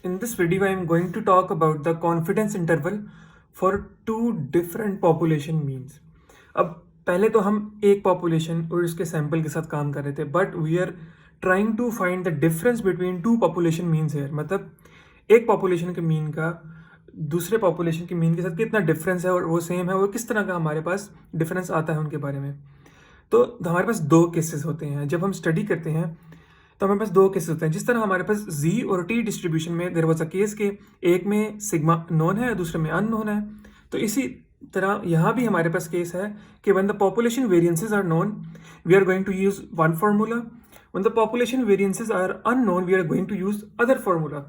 In this video, I am going to talk about the confidence interval for two different population means. अब पहले तो हम एक population और उसके सैंपल के साथ काम कर रहे थे, but we are trying to find the difference between two population means here. मतलब एक पॉपुलेशन के मीन का दूसरे पॉपुलेशन के मीन के साथ कितना डिफरेंस है और वो सेम है, और किस तरह का हमारे पास डिफरेंस आता है उनके बारे में. तो हमारे पास दो केसेस होते हैं जब हम स्टडी करते हैं. तो हमारे पास दो केसेस होते हैं. जिस तरह हमारे पास जी और टी डिस्ट्रीब्यूशन में देयर वाज अ केस के एक में सिग्मा नोन है और दूसरे में अननोन है. तो इसी तरह यहाँ भी हमारे पास केस है कि when the population variances are known we are going to use one formula, when the population variances are unknown we are going to use other formula.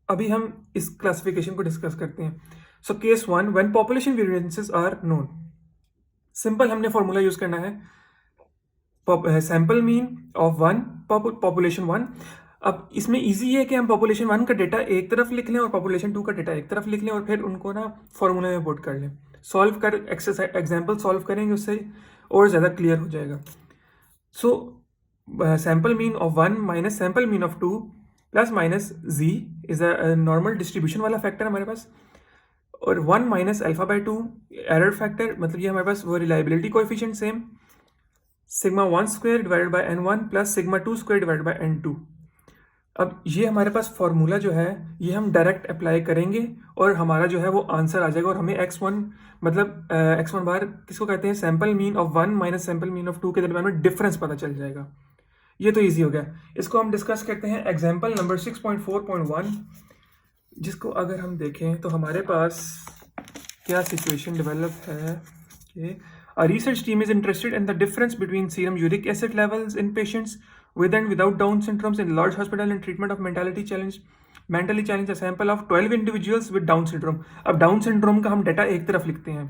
अभी हम इस क्लासिफिकेशन को डिस्कस करते हैं. So case one, when population variances are known, simple हमने formula use करना है sample mean of one population one. अब इसमें इजी है कि हम पॉपुलेशन वन का डेटा एक तरफ लिख लें और पॉपुलेशन टू का डेटा एक तरफ लिख लें और फिर उनको ना फॉर्मूला में पुट कर लें. सॉल्व कर एक्सरसाइज एग्जाम्पल सॉल्व करेंगे, उससे और ज़्यादा क्लियर हो जाएगा. So sample mean of one minus sample mean of two plus minus Z is a normal distribution वाला फैक्टर हमारे पास, और one minus alpha by two error factor, मतलब ये हमारे पास वो reliability coefficient same, sigma one square divided by n one plus sigma two square divided by n two. अब ये हमारे पास फॉर्मूला जो है ये हम डायरेक्ट अप्लाई करेंगे और हमारा जो है वो आंसर आ जाएगा. और हमें x1 मतलब x1 बार किसको कहते हैं, sample mean of one minus sample mean of two के दरम्यान में डिफरेंस पता चल जाएगा. ये तो ईजी हो गया. इसको हम डिस्कस करते हैं एग्जाम्पल नंबर 6.4.1, जिसको अगर हम देखें तो हमारे पास क्या सिचुएशन डेवलप है कि a research team is interested in the difference between serum uric acid levels in patients with and without Down syndromes in large hospital and treatment of mentally challenged a sample of 12 individuals with Down syndrome. अब Down syndrome का हम data एक तरफ लिखते हैं.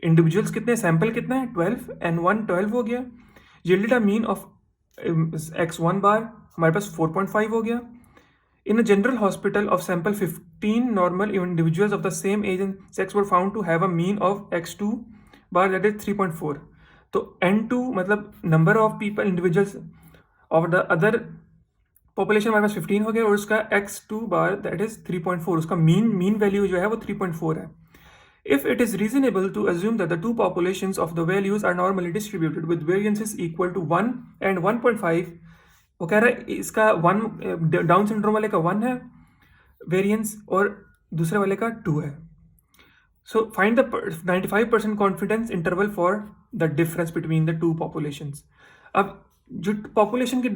Individuals कितने, sample कितना है 12, N1 12 हो गया. yielded a mean of x1 बार हमारे पास 4.5 हो गया. In a general hospital of sample 15 normal individuals of the same age and sex were found to have a mean of x2 bar that is 3.4. तो N2 मतलब number of people individuals of the other population हमारे पास 15 हो गया, और उसका x2 bar that is 3.4. उसका mean value जो है वो 3.4 है. If it is reasonable to assume that the two populations of the values are normally distributed with variances equal to 1 and 1.5. वो कह रहा है इसका 1 डाउन सिंड्रोम वाले का 1 है वेरिएंस और दूसरे वाले का 2 है. So find the 95% confidence interval for the difference between the two populations. अब जो पॉपुलेशन के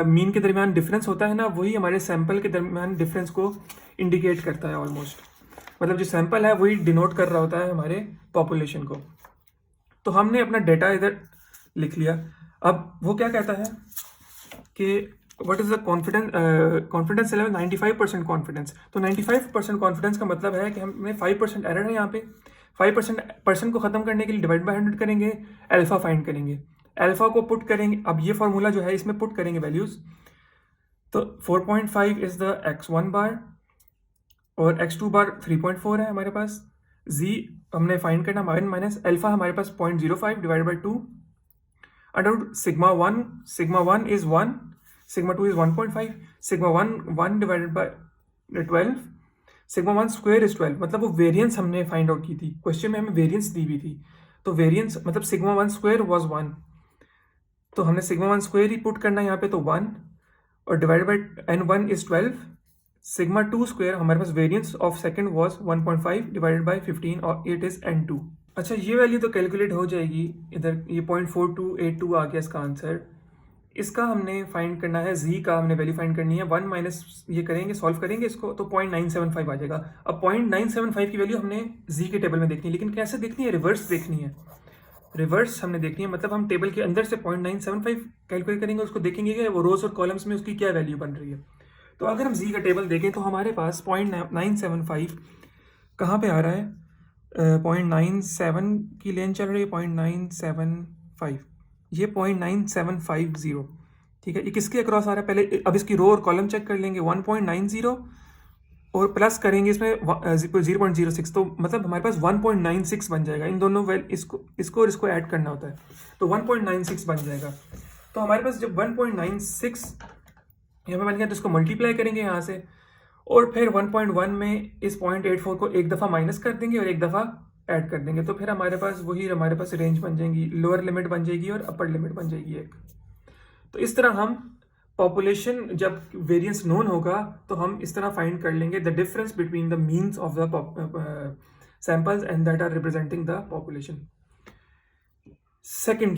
मीन के दरमियान डिफरेंस होता है ना, वही हमारे सैंपल के दरमियान डिफरेंस को इंडिकेट करता है ऑलमोस्ट. मतलब जो सैंपल है वही डिनोट कर रहा होता है हमारे पॉपुलेशन को. तो हमने अपना डेटा इधर लिख लिया. अब वो क्या कहता है कि what is the confidence level 95% confidence. तो 95% कॉन्फिडेंस का मतलब है कि हमें 5% एरर है यहाँ पे. 5% को ख़त्म करने के लिए डिवाइड बाय 100 करेंगे, अल्फा फाइंड करेंगे, अल्फा को पुट करेंगे. अब ये फार्मूला जो है इसमें पुट करेंगे वैल्यूज़. तो 4.5 इज़ द x1 बार और x2 बार 3.4 है हमारे पास. जी हमने फाइंड करना माइनस अल्फा हमारे पास 0.05 divide by 2 under sigma one is 1, sigma 2 is 1.5, sigma 1 divided by 12, sigma 1 square is 12. मतलब वो वेरिएंस हमने फाइंड आउट की थी. क्वेश्चन में हमें वेरिएंस दी हुई थी. तो वेरिएंस मतलब sigma 1 square was 1, तो हमने sigma 1 square ही पुट करना है यहाँ पे. तो 1 और divide by n1 is 12. sigma 2 square हमारे पास variance of second was 1.5 divided by 15 और इट इज़ n2. अच्छा, ये वैल्यू तो कैलकुलेट हो जाएगी. इधर ये 0.4282 आ गया इसका आंसर. इसका हमने फाइंड करना है, जी का हमने वैल्यू फाइंड करनी है. 1 माइनस ये करेंगे, सॉल्व करेंगे इसको, तो 0.975 आ जाएगा. अब 0.975 की वैल्यू हमने जी के टेबल में देखनी है, लेकिन कैसे देखनी है, रिवर्स देखनी है. रिवर्स हमने देखनी है, मतलब हम टेबल के अंदर से 0.975 कैलकुलेट करेंगे, उसको देखेंगे कि वो रोज और कॉलम्स में उसकी क्या वैल्यू बन रही है. तो अगर हम जी का टेबल देखें तो हमारे पास 0.975 कहाँ पर आ रहा है, 0.97 की लेन चल रही है. 0.975 ये 0.9750, ठीक है. ये किसके अक्रॉस आ रहा है, पहले अब इसकी रो और कॉलम चेक कर लेंगे. 1.90 और प्लस करेंगे इसमें 0.06, तो मतलब हमारे पास 1.96 बन जाएगा. इन दोनों इसको और इसको ऐड करना होता है, तो 1.96 बन जाएगा. तो हमारे पास जब 1.96 यहाँ पे बन गया तो इसको मल्टीप्लाई करेंगे यहाँ से. और फिर 1.1 में इस 0.84 को एक दफ़ा माइनस कर देंगे और एक दफ़ा ऐड कर देंगे, तो फिर हमारे पास रेंज बन जाएंगी, लोअर लिमिट बन जाएगी और अपर लिमिट बन जाएगी एक। तो इस तरह हम पॉपुलेशन, जब वेरिएंस नोन होगा तो हम इस तरह फाइंड कर लेंगे the difference between the means of the samples and that are representing the population. Second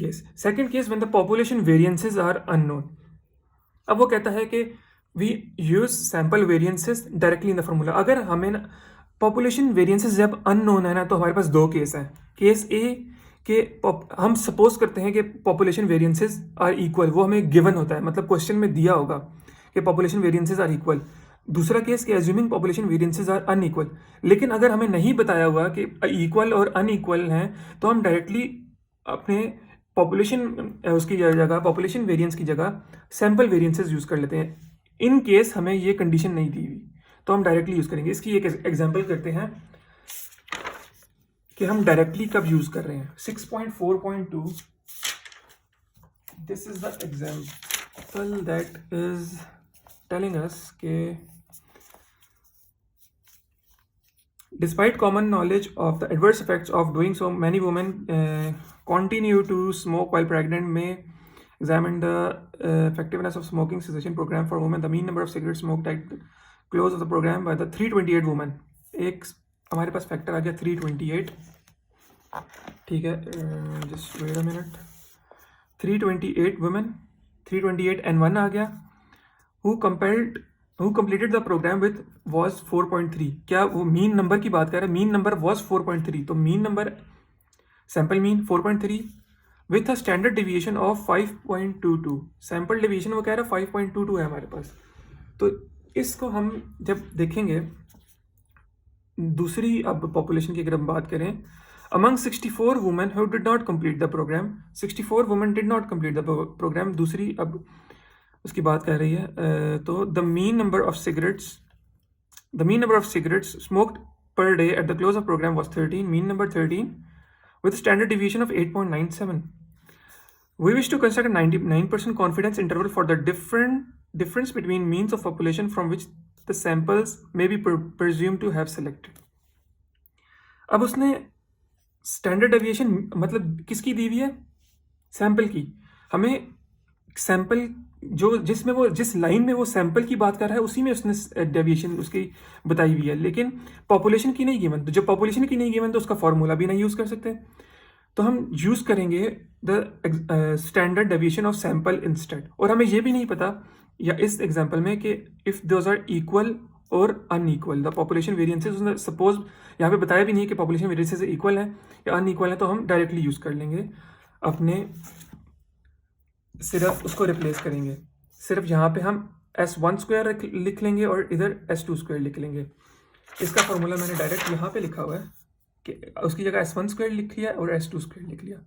case when the population variances are unknown. अब वो कहता है कि we use sample variances directly in the formula. अगर हमें population variances जब unknown है ना, तो हमारे पास दो केस हैं। केस ए कि हम सपोज करते हैं कि पॉपुलेशन वेरिएंसेस आर इक्वल, वो हमें गिवन होता है, मतलब क्वेश्चन में दिया होगा कि पॉपुलेशन वेरिएंसेस आर इक्वल। दूसरा केस कि assuming population variances are unequal. लेकिन अगर हमें नहीं बताया हुआ कि इक्वल और अनइक्वल हैं, तो हम डायरेक्टली अपने पॉपुलेशन उसकी जगह, पॉपुलेशन वेरिएंस की जगह सैंपल वेरिएंसेस यूज़ कर लेते हैं। इन केस हमें ये कंडीशन नहीं दी हुई तो हम डायरेक्टली यूज़ करेंगे। इसकी एक एग्जांपल करते हैं कि हम डायरेक्टली कब यूज़ कर रहे हैं। 6.4.2 this is the example that is telling us के despite common knowledge of the adverse effects of doing so, many women continue to smoke while pregnant. May examine the effectiveness of smoking cessation program for women. The mean number of cigarettes smoked at the close of the program by the 328 women. एक हमारे पास factor आ गया 328, ठीक है, just wait a minute. 328 women, 328 N1 आ गया। who completed the program with was 4.3। क्या वो मीन नंबर की बात कर रहा है? मीन नंबर was 4.3, तो mean number sample mean 4.3 with a standard deviation of 5.22। Sample deviation वो कह रहा है 5.22 है हमारे पास। तो इसको हम जब देखेंगे दूसरी अब पॉपुलेशन की अगर हम बात करें, among 64 women who did not complete the program, 64 women did not complete the program। दूसरी अब उसकी बात कर रही है, तो the mean number of cigarettes smoked per day at the close of program was 13, mean number 13 with standard deviation of 8.97। We wish to construct a 99% confidence interval for the difference between means of population from which the samples may be presumed to have selected। अब उसने standard deviation मतलब किसकी दी हुई है? Sample की। हमें sample जो जिसमें वो जिस लाइन में वो सैंपल की बात कर रहा है उसी में उसने डेविएशन उसकी बताई हुई है, लेकिन पॉपुलेशन की नहीं गिवन। तो जब पॉपुलेशन की नहीं गिवन तो उसका फॉर्मूला भी नहीं यूज़ कर सकते, तो हम यूज़ करेंगे the standard deviation of sample instead. और हमें ये भी नहीं पता या इस एग्जांपल में कि इफ़ दोज आर इक्वल और अनइक्वल द पॉपुलेशन वेरिएंसेस, उसने सपोज यहाँ पे बताया भी नहीं कि पॉपुलेशन वेरिएंसेस इक्वल है या अनइक्वल है, तो हम डायरेक्टली यूज़ कर लेंगे अपने, सिर्फ उसको रिप्लेस करेंगे। सिर्फ यहाँ पे हम S1² लिख लेंगे और इधर S2² लिख लेंगे। इसका फॉर्मूला मैंने डायरेक्ट यहाँ पे लिखा हुआ है कि उसकी जगह S1² लिख लिया और S2² लिख लिया।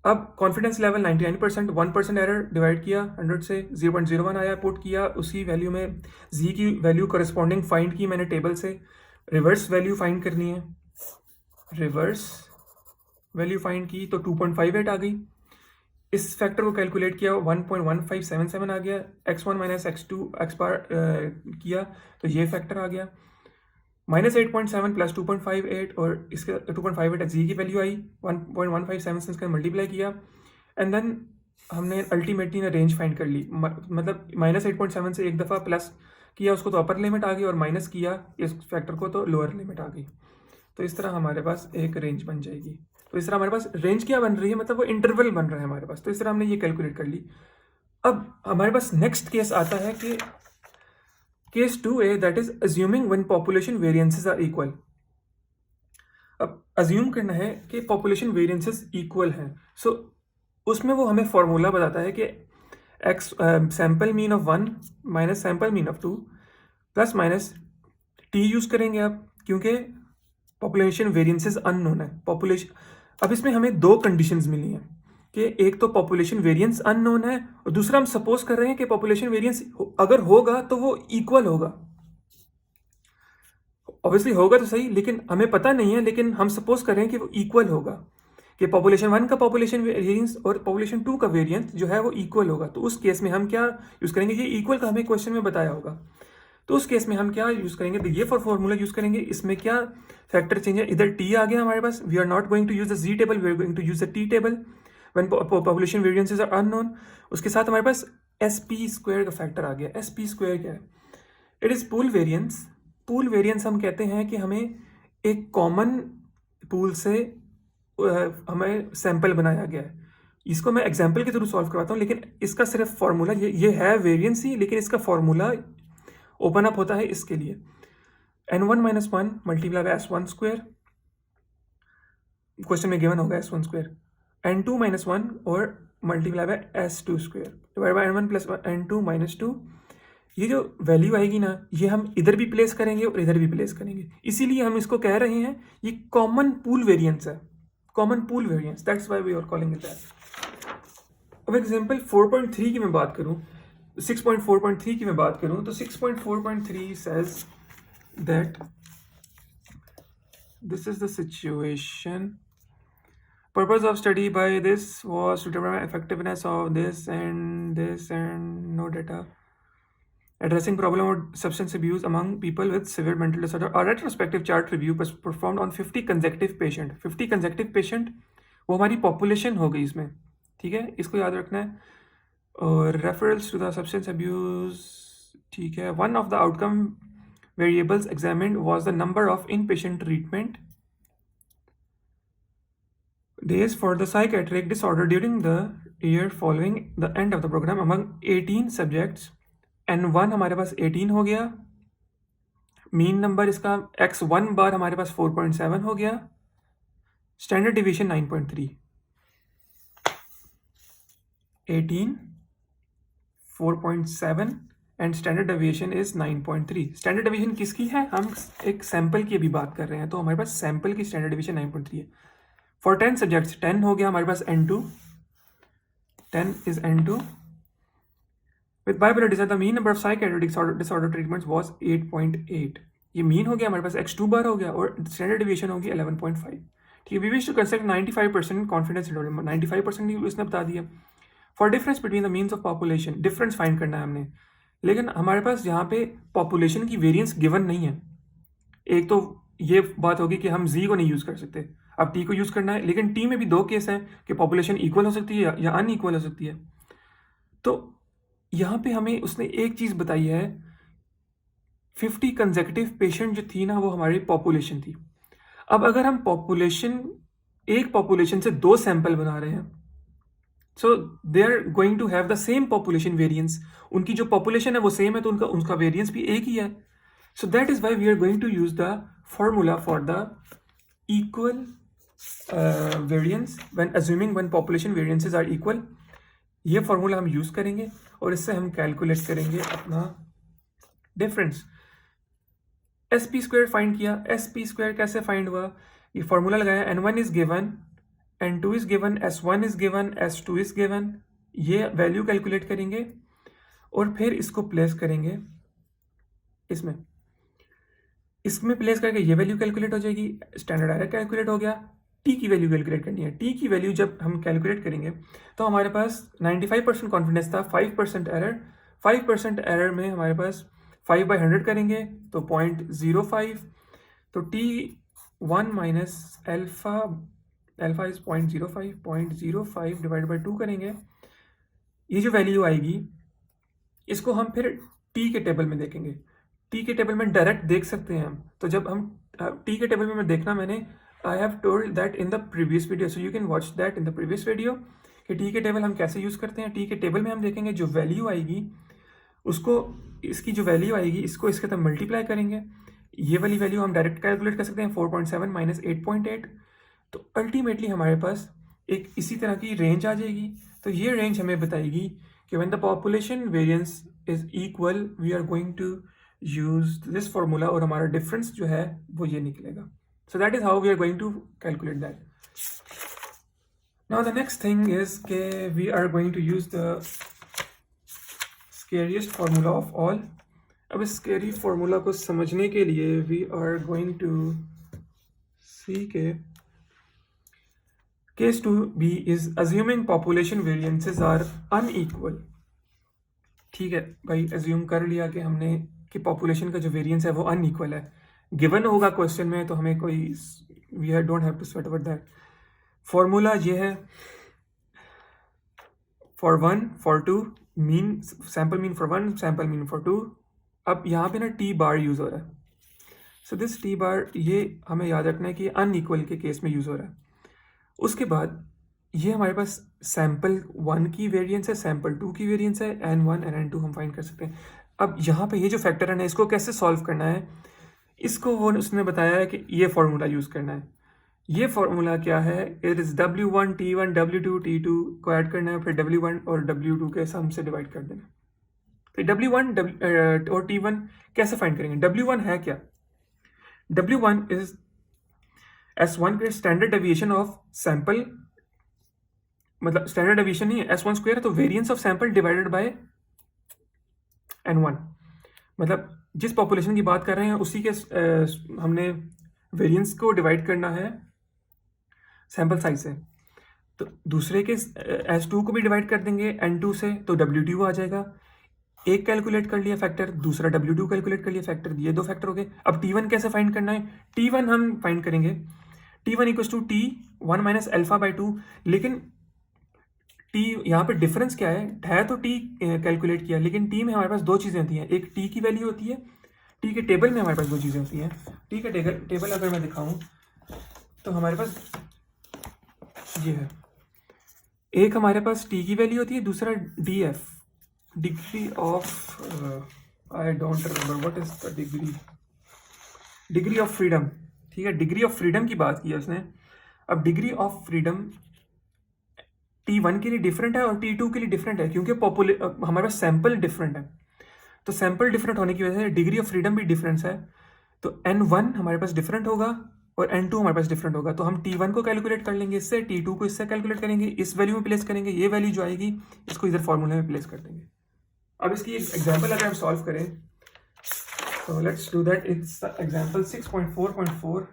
अब कॉन्फिडेंस लेवल 99%, 1% एरर डिवाइड किया 100 से, 0.01 आया, पुट किया, उसी वैल्यू में जी की वैल्यू करस्पॉन्डिंग फाइंड की मैंने टेबल से। रिवर्स वैल्यू फाइंड करनी है, रिवर्स वैल्यू फाइंड की तो 2.58 आ गई। इस फैक्टर को कैलकुलेट किया 1.1577 आ गया। x1 माइनस x2 x बार किया तो ये फैक्टर आ गया। -8.7 प्लस 2.58 और इसके 2.58 जी की वैल्यू आई 1.157 से इसका मल्टीप्लाई किया एंड देन हमने अल्टीमेटली ना रेंज फाइंड कर ली। मतलब -8.7 से एक दफ़ा प्लस किया उसको तो अपर लिमिट आ गई और माइनस किया इस फैक्टर को तो लोअर लिमिट आ गई। तो इस तरह हमारे पास एक रेंज बन जाएगी। तो इस तरह हमारे पास रेंज क्या बन रही है, मतलब वो इंटरवल बन रहा है हमारे पास। तो इस तरह हमने ये कैलकुलेट कर ली। अब हमारे पास नेक्स्ट केस आता है कि case 2A that is assuming when population variances are equal. अब अज्यूम करना है कि पॉपुलेशन वेरिएंसेस इक्वल हैं। सो उसमें वो हमें फॉर्मूला बताता है कि x sample mean of 1 minus sample mean of 2 plus minus T use करेंगे अब, क्योंकि पॉपुलेशन वेरिएंसेस अननोन है। पॉपुलेशन अब इसमें हमें दो कंडीशंस मिली हैं कि एक तो पॉपुलेशन वेरिएंस अननोन है और दूसरा हम सपोज कर रहे हैं कि पॉपुलेशन वेरिएंस अगर होगा तो वो इक्वल होगा। ऑब्वियसली होगा तो सही, लेकिन हमें पता नहीं है, लेकिन हम सपोज कर रहे हैं कि वो इक्वल होगा, कि पॉपुलेशन 1 का पॉपुलेशन वेरिएंस और पॉपुलेशन 2 का वेरिएंस जो है वो इक्वल होगा। तो उस केस में हम क्या यूज़ करेंगे, ये इक्वल का हमें क्वेश्चन में बताया होगा। तो उस केस में हम क्या यूज़ करेंगे, तो ये फॉर्मूला यूज़ करेंगे। इसमें क्या फैक्टर चेंज है, इधर टी आ गया हमारे पास, we are not going to use the Z table, we are going to use the T table when population variances are unknown. उसके साथ हमारे पास एस पी स्क्वायर का फैक्टर आ गया। एस पी स्क्वायर क्या है, it is pool variance. Pool variance हम कहते हैं कि हमें एक कॉमन पूल से हमें सैंपल बनाया गया है। इसको मैं एग्जाम्पल के थ्रू सॉल्व करवाता हूँ, लेकिन इसका सिर्फ फार्मूला ये है वेरियंस ही, लेकिन इसका फार्मूला ओपन अप होता है इसके लिए n1 - 1 multiply by s1 square, question में गिवन होगा s1 स्क्वायर, n2 - 1 और multiply by s2 square divide by n1 plus n2 - 2। ये जो वैल्यू आएगी ना, ये हम इधर भी प्लेस करेंगे और इधर भी प्लेस करेंगे, इसीलिए हम इसको कह रहे हैं ये कॉमन पूल वेरिएंस है, common pool variance, that's why we are calling it that. अब एग्जांपल 4.3 की मैं बात करूं, 6.4.3 की मैं बात करूं, तो 6.4.3 says that this is the situation. Purpose of study by this was to determine effectiveness of this and no data. Addressing problem of substance abuse among people with severe mental disorder. A retrospective chart review was performed on 50 consecutive patient. 50 consecutive patient वो हमारी population हो गई इसमें, ठीक है, इसको याद रखना है। और referrals to the substance abuse, ठीक है। One of the outcome variables examined was the number of inpatient treatment days for the psychiatric disorder during the year following the end of the program among 18 subjects. n1 हमारे पास 18 हो गया, mean number इसका x1 बार हमारे पास 4.7 हो गया, standard division 9.3, 18 4.7 and standard deviation is 9.3। Standard deviation किसकी है, हम एक सैंपल की अभी बात कर रहे हैं, तो हमारे पास सैंपल की स्टैंडर्ड डेविएशन 9.3 है। फॉर 10 सब्जेक्ट्स 10 हो गया हमारे पास n2, 10 is n2। With bipolar disorder, the mean number of psychiatric disorder treatments was 8.8। ये मीन हो गया हमारे पास, x2 बार हो गया और स्टैंडर्ड डिवीजन होगी 11.5। ठीक है, we wish to construct 95% confidence interval, 95% ही इसने बता दिया। For difference between the means of population, difference find करना है हमने, लेकिन हमारे पास यहाँ पे पॉपुलेशन की वेरिएंस गिवन नहीं है। एक तो ये बात होगी कि हम जी को नहीं यूज़ कर सकते, अब टी को यूज़ करना है, लेकिन टी में भी दो केस हैं कि पॉपुलेशन इक्वल हो सकती है या अनइक्वल हो सकती है। तो यहाँ पे हमें उसने एक चीज़ बताई है, 50 कंसेक्यूटिव पेशेंट जो थी ना, वो हमारी पॉपुलेशन थी। अब अगर हम एक पॉपुलेशन से दो सैंपल बना रहे हैं, so they are going to have the same population variance, उनकी जो पॉपुलेशन है वो सेम है, तो उनका वेरिएंस भी एक ही है। So that is why we are going to use the formula for the equal variance when assuming when population variances are equal. ये फॉर्मूला हम यूज करेंगे और इससे हम कैलकुलेट करेंगे अपना difference. S P square find किया, एस पी स्क्वायर कैसे फाइंड हुआ, ये फॉर्मूला लगाया, n1 is given, n2 is given, s1 is given, s2 is given, ये वैल्यू कैलकुलेट करेंगे और फिर इसको प्लेस करेंगे इसमें प्लेस करके ये वैल्यू कैलकुलेट हो जाएगी, स्टैंडर्ड एरर कैलकुलेट हो गया। टी की वैल्यू कैलकुलेट करनी है, टी की वैल्यू जब हम कैलकुलेट करेंगे तो हमारे पास 95% कॉन्फिडेंस था, 5% एरर, 5% एरर में हमारे पास 5/100 करेंगे तो 0.05, तो T1 minus alpha is 0.05 divide by 2 करेंगे। ये जो वैल्यू आएगी इसको हम फिर टी के टेबल में देखेंगे, टी के टेबल में डायरेक्ट देख सकते हैं हम। तो जब हम टी के टेबल में देखना, मैंने I have told that in the previous video, so you can watch that in the previous video कि टी के टेबल हम कैसे यूज़ करते हैं। टी के टेबल में हम देखेंगे जो वैल्यू आएगी उसको, इसकी जो वैल्यू आएगी इसको इसके साथ मल्टीप्लाई करेंगे, ये वाली वैल्यू हम डायरेक्ट कैलकुलेट कर सकते हैं 4.7 माइनस 8.8, तो अल्टीमेटली हमारे पास एक इसी तरह की रेंज आ जाएगी। तो ये रेंज हमें बताएगी कि when the population variance is equal we are going to use this formula और हमारा डिफरेंस जो है वो ये निकलेगा। So that is how we are going to calculate that. Now the next thing is we are going to use the scariest formula of all. अब इस scary formula को समझने के लिए we are going to see के case 2b is assuming population variances are unequal। ठीक है भाई, assume कर लिया कि हमने कि पॉपुलेशन का जो वेरिएंस है वो अनइक्वल है, गिवन होगा क्वेश्चन में, तो हमें कोई we don't have to sweat about that. Formula ये है, for 1 for 2 mean, sample mean for 1 sample mean for 2। अब यहाँ पे ना टी बार यूज़ हो रहा है, सो दिस टी बार ये हमें याद रखना है कि अनइक्वल के केस में यूज़ हो रहा है। उसके बाद ये हमारे पास सैम्पल 1 की वेरिएंस है, सैम्पल 2 की वेरिएंस है, n1 और n2 हम फाइंड कर सकते हैं। अब यहाँ पे ये जो फैक्टर है ना, इसको कैसे सॉल्व करना है, इसको वो उसने बताया है कि ये फार्मूला यूज़ करना है। ये फार्मूला क्या है, it is W1 T1 W2 T2 को ऐड करना है, फिर W1 और W2 के सम से डिवाइड कर देना। फिर W1 और T1 कैसे फाइंड करेंगे, W1 है क्या, W1 इज S1 के स्टैंडर्ड डेविएशन ऑफ सैंपल, मतलब स्टैंडर्ड डेविएशन नहीं है, S1 स्क्वायर, तो variance of sample divided by N1, मतलब जिस पॉपुलेशन की बात कर रहे हैं उसी के हमने वेरिएंस को डिवाइड करना है सैंपल साइज से। तो दूसरे के S2 को भी डिवाइड कर देंगे N2 से, तो W2 आ जाएगा। एक कैलकुलेट कर लिया फैक्टर, दूसरा W2 कैलकुलेट कर लिया फैक्टर, ये दो फैक्टर हो गए। अब T1 कैसे फाइंड करना है, T1 हम फाइंड करेंगे T1 equals to T1 minus alpha by 2, लेकिन T यहाँ पे डिफरेंस क्या है तो T कैलकुलेट किया, लेकिन T में हमारे पास दो चीज़ें होती हैं, एक T की वैल्यू होती है, T के टेबल में हमारे पास दो चीज़ें होती हैं। T के टेबल अगर मैं दिखाऊँ तो हमारे पास ये है, एक हमारे पास T की वैल्यू होती है, दूसरा DF, degree of I don't remember what is the degree of freedom, ठीक है, डिग्री ऑफ फ्रीडम की बात की है उसने। अब डिग्री ऑफ फ्रीडम T1 के लिए डिफरेंट है और T2 के लिए डिफरेंट है, क्योंकि हमारे पास सैंपल डिफरेंट है, तो सैंपल डिफरेंट होने की वजह से डिग्री ऑफ फ्रीडम भी डिफरेंस है। तो N1 हमारे पास डिफरेंट होगा और N2 हमारे पास डिफरेंट होगा, तो हम T1 को कैलकुलेट कर लेंगे इससे, T2 को इससे कैलकुलेट करेंगे, इस वैल्यू में प्लेस करेंगे, ये वैल्यू जो आएगी इसको इधर फॉर्मूले में प्लेस कर देंगे। अब इसकी एक एग्जांपल अगर हम सॉल्व करें तो let's do that, it's example 6.4.4।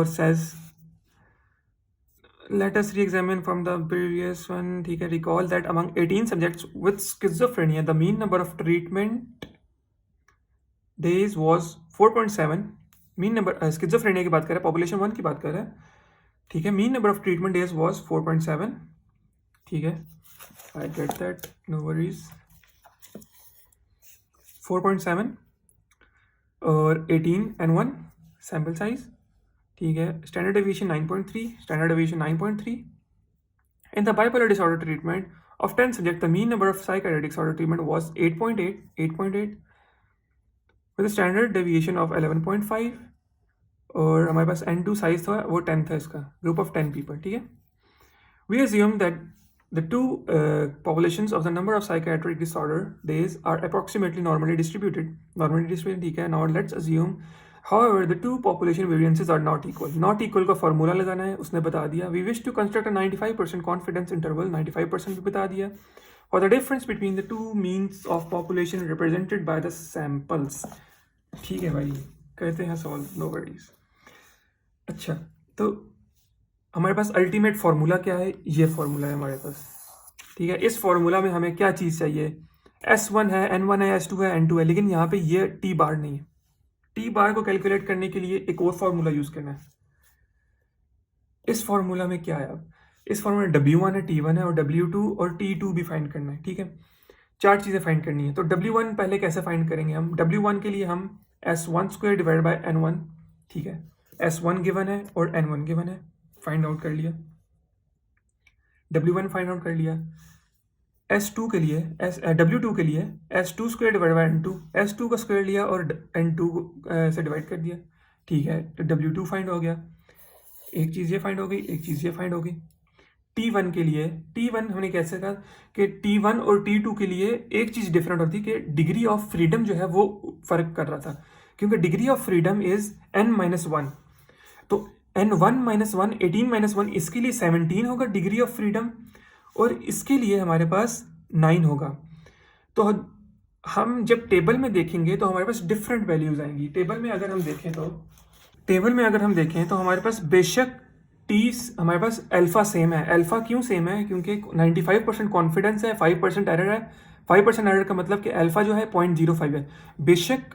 says let us re-examine from the previous one, ठीक है, recall that among 18 subjects with schizophrenia the mean number of treatment days was 4.7। Mean number schizophrenia की बात कर रहे हैं, पॉपुलेशन 1 की बात कर रहे हैं, ठीक है। Mean number of treatment days was 4.7, ठीक है, I get that, no worries. 4.7 और 18 N1 सैम्पल साइज, ठीक है। Standard deviation 9.3, standard deviation 9.3। In the bipolar disorder treatment of 10 subject the mean number of psychiatric disorder treatment was 8.8 with standard deviation of 11.5, और हमारे पास N2 size था वो 10 था, इसका group of 10 people, ठीक है। We assume that the two populations of the number of psychiatric disorder days are approximately normally distributed, ठीक है। Now let's assume however the two population variances are not equal। not equal का formula लगाना है, उसने बता दिया। we wish to construct a 95% confidence interval, 95% भी बता दिया, for the difference between the two means of population represented by the samples, ठीक है भाई, कहते हैं सॉल्व, नो वरीज। अच्छा, तो हमारे पास अल्टीमेट फार्मूला क्या है, ये फार्मूला है हमारे पास, ठीक है। इस फार्मूला में हमें क्या चीज़ चाहिए, S1 है, N1 है, S2 है, N2 है, लेकिन यहाँ पे ये T बार नहीं है। T बार को कैलकुलेट करने के लिए एक और फार्मूला यूज़ करना है। इस फार्मूला में क्या है, अब इस फार्मूला में W1 है, T1 है और W2 और T2 भी फाइंड करना है, ठीक है। चार चीज़ें फाइंड करनी है। तो W1 पहले कैसे फाइंड करेंगे हम, W1 के लिए हम S1 square divide by N1, ठीक है। S1 गिवन है और N1 गिवन है, फाइंड आउट कर लिया। W1 फाइंड आउट कर लिया। S2 के लिए W2 के लिए S2 square divide by N2, S2 का स्क्वायर लिया और N2 से डिवाइड कर दिया, ठीक है। तो W2 फाइंड हो गया, एक चीज़ ये फाइंड हो गई, एक चीज़ ये फाइंड हो गई। T1 के लिए, T1 हमने कैसे कहा कि T1 और T2 के लिए एक चीज़ डिफरेंट होती है कि डिग्री ऑफ फ्रीडम जो है वो फ़र्क कर रहा था, क्योंकि degree of freedom is N-1, तो N1 - 1 18 - 1 इसके लिए 17 होगा डिग्री ऑफ फ्रीडम, और इसके लिए हमारे पास 9 होगा। तो हम जब टेबल में देखेंगे तो हमारे पास डिफरेंट वैल्यूज आएंगी। टेबल में अगर हम देखें तो हमारे पास बेशक टी हमारे पास अल्फा सेम है। अल्फा क्यों सेम है? क्योंकि 95% कॉन्फिडेंस है, 5% एरर है। 5% एरर का मतलब कि अल्फा जो है 0.05 है। बेशक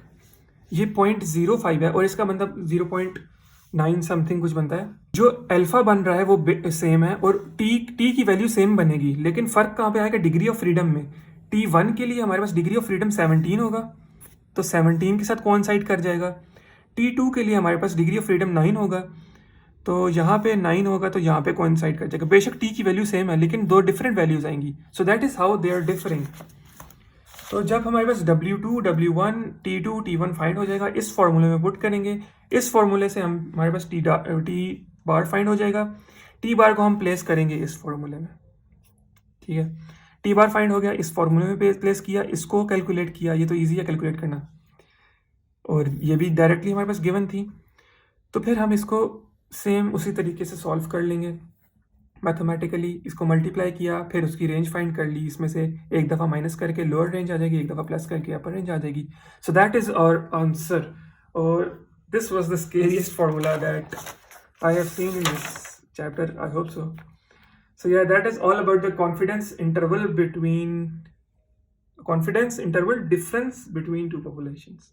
ये 0.05 है और इसका मतलब 0.9 समथिंग कुछ बनता है। जो अल्फा बन रहा है वो सेम है और टी की वैल्यू सेम बनेगी, लेकिन फर्क कहाँ पे आएगा? डिग्री ऑफ फ्रीडम में। T1 के लिए हमारे पास डिग्री ऑफ फ्रीडम 17 होगा, तो 17 के साथ कोइंसाइड कर जाएगा। T2 के लिए हमारे पास डिग्री ऑफ फ्रीडम 9 होगा, तो यहाँ पे 9 होगा तो यहाँ पे कोइंसाइड कर जाएगा। बेशक टी की वैल्यू सेम है लेकिन दो डिफरेंट वैल्यूज आएंगी। So that is how they are differing. तो जब हमारे पास W2, W1, T2, T1 find हो जाएगा, इस फॉर्मूले में पुट करेंगे। इस फॉर्मूले से हमारे पास टी बार फाइंड हो जाएगा। टी बार को हम प्लेस करेंगे इस फॉर्मूले में, ठीक है। टी बार फाइंड हो गया, इस फॉर्मूले में प्लेस किया, इसको कैलकुलेट किया। ये तो ईजी है कैलकुलेट करना, और ये भी डायरेक्टली हमारे पास गिवन थी। तो फिर हम इसको सेम उसी तरीके से सॉल्व कर लेंगे मैथमेटिकली। इसको मल्टीप्लाई किया, फिर उसकी रेंज फाइंड कर ली। इसमें से एक दफ़ा माइनस करके लोअर रेंज आ जाएगी, एक दफ़ा प्लस करके अपर रेंज आ जाएगी। So that is our answer. और this was the scariest formula that I have seen in this chapter, I hope so. So yeah, that is all about the confidence interval difference between two populations.